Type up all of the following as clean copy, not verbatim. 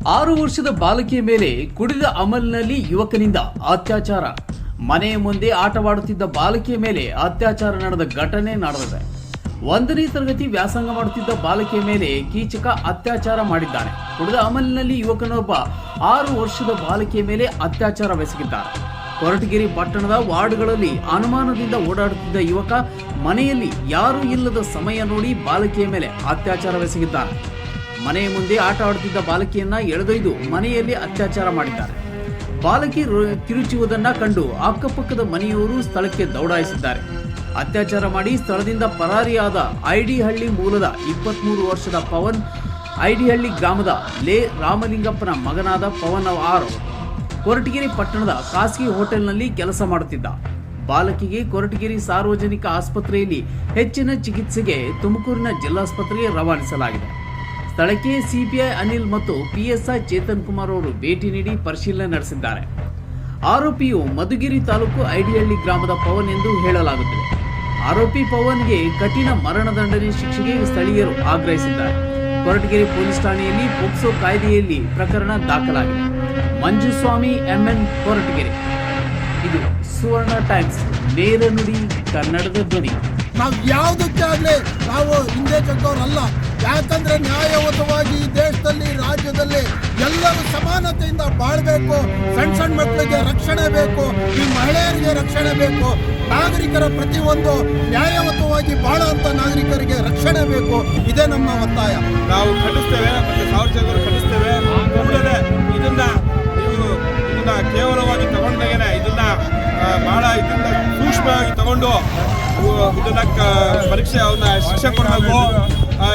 6 ವರ್ಷದ ಬಾಲಕಿಯ ಮೇಲೆ ಕುಡಿದ ಅಮಲಿನಲ್ಲಿ ಯುವಕನಿಂದ ಅತ್ಯಾಚಾರ. ಮನೆಯ ಮುಂದೆ ಆಟವಾಡುತ್ತಿದ್ದ ಬಾಲಕಿಯ ಮೇಲೆ ಅತ್ಯಾಚಾರ ನಡೆದ ಘಟನೆ ನಡೆದಿದೆ. 1ನೇ ತರಗತಿ ವ್ಯಾಸಂಗ ಮಾಡುತ್ತಿದ್ದ ಬಾಲಕಿಯ ಮೇಲೆ ಕೀಚಕ ಅತ್ಯಾಚಾರ ಮಾಡಿದ್ದಾನೆ. ಕುಡಿದ ಅಮಲಿನಲ್ಲಿ ಯುವಕನೊಬ್ಬ 6 ವರ್ಷದ ಬಾಲಕಿಯ ಮೇಲೆ ಅತ್ಯಾಚಾರವೆಸಗಿದ್ದಾನೆ. ಕೊರಟಗೆರೆ ಪಟ್ಟಣದ ವಾರ್ಡ್ಗಳಲ್ಲಿ ಅನುಮಾನದಿಂದ ಓಡಾಡುತ್ತಿದ್ದ ಯುವಕ ಮನೆಯಲ್ಲಿ ಯಾರೂ ಇಲ್ಲದ ಸಮಯ ನೋಡಿ ಬಾಲಕಿಯ ಮೇಲೆ ಅತ್ಯಾಚಾರವೆಸಗಿದ್ದಾನೆ. ಮನೆಯ ಮುಂದೆ ಆಟ ಆಡುತ್ತಿದ್ದ ಬಾಲಕಿಯನ್ನ ಎಳೆದೊಯ್ದು ಮನೆಯಲ್ಲಿ ಅತ್ಯಾಚಾರ ಮಾಡಿದ್ದಾರೆ. ಬಾಲಕಿ ಕಿರುಚುವುದನ್ನ ಕಂಡು ಅಕ್ಕಪಕ್ಕದ ಮನೆಯವರು ಸ್ಥಳಕ್ಕೆ ದೌಡಾಯಿಸಿದ್ದಾರೆ. ಅತ್ಯಾಚಾರ ಮಾಡಿ ಸ್ಥಳದಿಂದ ಪರಾರಿಯಾದ ಐಡಿಹಳ್ಳಿ ಮೂಲದ 23 ವರ್ಷದ ಪವನ್, ಐಡಿಹಳ್ಳಿ ಗ್ರಾಮದ ರಾಮಲಿಂಗಪ್ಪನ ಮಗನಾದ ಪವನ್ ಆರ್ ಕೊರಟಗೆರೆ ಪಟ್ಟಣದ ಖಾಸಗಿ ಹೋಟೆಲ್ನಲ್ಲಿ ಕೆಲಸ ಮಾಡುತ್ತಿದ್ದ. ಬಾಲಕಿಗೆ ಕೊರಟಗೆರೆ ಸಾರ್ವಜನಿಕ ಆಸ್ಪತ್ರೆಯಲ್ಲಿ ಹೆಚ್ಚಿನ ಚಿಕಿತ್ಸೆಗೆ ತುಮಕೂರಿನ ಜಿಲ್ಲಾಸ್ಪತ್ರೆಗೆ ರವಾನಿಸಲಾಗಿದೆ. ಸ್ಥಳಕ್ಕೆ ಸಿಪಿಐ ಅನಿಲ್ ಮತ್ತು ಪಿಎಸ್ಐ ಚೇತನ್ ಕುಮಾರ್ ಅವರು ಭೇಟಿ ನೀಡಿ ಪರಿಶೀಲನೆ ನಡೆಸಿದ್ದಾರೆ. ಆರೋಪಿಯು ಮಧುಗಿರಿ ತಾಲೂಕು ಐಡಿಹಳ್ಳಿ ಗ್ರಾಮದ ಪವನ್ ಎಂದು ಹೇಳಲಾಗುತ್ತದೆ. ಆರೋಪಿ ಪವನ್ಗೆ ಕಠಿಣ ಮರಣದಂಡನೆ ಶಿಕ್ಷೆಗೆ ಸ್ಥಳೀಯರು ಆಗ್ರಹಿಸಿದ್ದಾರೆ. ಕೊರಟಗೆರೆ ಪೊಲೀಸ್ ಠಾಣೆಯಲ್ಲಿ ಪೋಕ್ಸೋ ಕಾಯ್ದೆಯಲ್ಲಿ ಪ್ರಕರಣ ದಾಖಲಾಗಿದೆ. ಮಂಜುಸ್ವಾಮಿ ಎಂಎನ್, ಕೊರಟಗೆರೆ. ಇದು ಸುವರ್ಣ ಟೈಮ್ಸ್, ನೇರ ನುಡಿ, ಕನ್ನಡದ ಧ್ವನಿ. ನಾವು ಯಾವುದಕ್ಕೆ ಆಗಲಿ ನಾವು ಹಿಂದೆ ಚಕ್ಕವರಲ್ಲ. ಯಾಕಂದ್ರೆ ನ್ಯಾಯಯುತವಾಗಿ ಈ ದೇಶದಲ್ಲಿ, ರಾಜ್ಯದಲ್ಲಿ ಎಲ್ಲರೂ ಸಮಾನತೆಯಿಂದ ಬಾಳ್ಬೇಕು. ಸಣ್ಣ ಮಕ್ಕಳಿಗೆ ರಕ್ಷಣೆ ಬೇಕು, ಈ ಮಹಿಳೆಯರಿಗೆ ರಕ್ಷಣೆ ಬೇಕು. ನಾಗರಿಕರ ಪ್ರತಿಯೊಂದು ನ್ಯಾಯಯುತವಾಗಿ ಬಾಳುವಂತ ನಾಗರಿಕರಿಗೆ ರಕ್ಷಣೆ ಬೇಕು. ಇದೇ ನಮ್ಮ ಒತ್ತಾಯ. ನಾವು ಖಂಡಿಸ್ತೇವೆ ಮತ್ತು ಸಾರ್ವಜನಿಕರು ಖಂಡಿಸ್ತೇವೆ. ಕೂಡಲೇ ಇದನ್ನ ಕೇವಲವಾಗಿ ತಗೊಂಡಾಗೇನೆ ಇದನ್ನ ಬಹಳ ಸೂಕ್ಷ್ಮವಾಗಿ ತಗೊಂಡು ಇದನ್ನ ಪರೀಕ್ಷೆ ಅವನ್ನ ಶಿಕ್ಷೆ ಕೊಡಬೇಕು.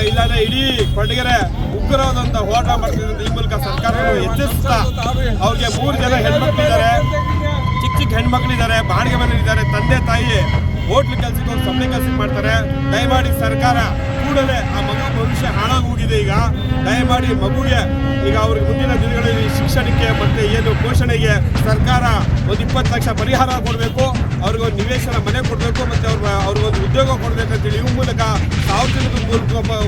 ಇಲ್ಲಾಂದ್ರೆ ಇಡೀ ಕೊರಟಗೆರೆ ಉಗ್ರವಾದಂತ ಹೋರಾಟ ಮಾಡ್ತಿದ್ದಂತ ಈ ಮೂಲಕ ಸರ್ಕಾರಗಳು ಎಚ್ಚರಿಸ್ತಾ ಅವ್ರಿಗೆ 3 ಜನ ಹೆಣ್ಮಕ್ಳಿದ್ದಾರೆ, ಚಿಕ್ಕ ಹೆಣ್ಮಕ್ಳಿದ್ದಾರೆ, ಬಾಡಿಗೆ ಮನೆಯಲ್ಲಿದ್ದಾರೆ, ತಂದೆ ತಾಯಿ ಹೋಟ್ಲ್ ಕೆಲ್ಸಕ್ಕೆ ಅವ್ರು ಸಂಬಳ ಕೆಲ್ಸಕ್ಕೆ ಮಾಡ್ತಾರೆ. ದಯಮಾಡಿ ಸರ್ಕಾರ ಕೂಡಲೇ ಆ ಮಗು ಭವಿಷ್ಯ ಹಾಳಾಗಿ ಹೋಗಿದೆ. ಈಗ ದಯಮಾಡಿ ಮಗುಗೆ ಈಗ ಅವ್ರಿಗೆ ಮುಂದಿನ ದಿನಗಳಲ್ಲಿ ಶಿಕ್ಷಣಕ್ಕೆ ಮತ್ತೆ ಏನು ಪೋಷಣೆಗೆ ಸರ್ಕಾರ ಒಂದು 20 ಲಕ್ಷ ಪರಿಹಾರ ಕೊಡಬೇಕು. ಅವ್ರಿಗೊಂದು ನಿವೇಶನ ಮನೆ ಕೊಡಬೇಕು, ಮತ್ತೆ ಅವ್ರಿಗೊಂದು ಉದ್ಯೋಗ ಕೊಡಬೇಕಂತೇಳಿ ಈ ಮೂಲಕ ಸಾರ್ವಜನಿಕ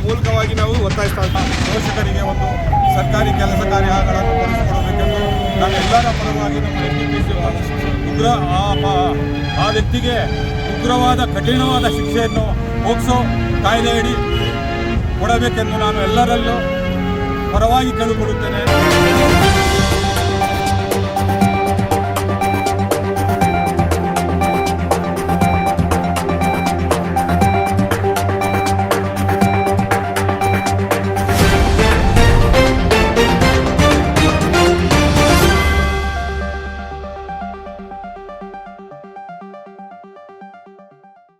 ಮೂಲಕವಾಗಿ ನಾವು ಒತ್ತಾಯಿಸ್ತಾ ಇದ್ದೀವಿ. ಪೋಷಕರಿಗೆ ಒಂದು ಸರ್ಕಾರಿ ಕೆಲಸ ಕಾರ್ಯಗಳನ್ನು ಕೊಡಿಸಿಕೊಡಬೇಕೆಂದು ನಾವೆಲ್ಲರ ಪರವಾಗಿ ಆ ವ್ಯಕ್ತಿಗೆ ಉಗ್ರವಾದ ಕಠಿಣವಾದ ಶಿಕ್ಷೆಯನ್ನು ಪೋಕ್ಸೋ ಕಾಯ್ದೆಯಡಿ ಕೊಡಬೇಕೆಂದು ನಾನು ಎಲ್ಲರಲ್ಲೂ ಪರವಾಗಿ ಕೇಳಿಕೊಳ್ಳುತ್ತೇನೆ.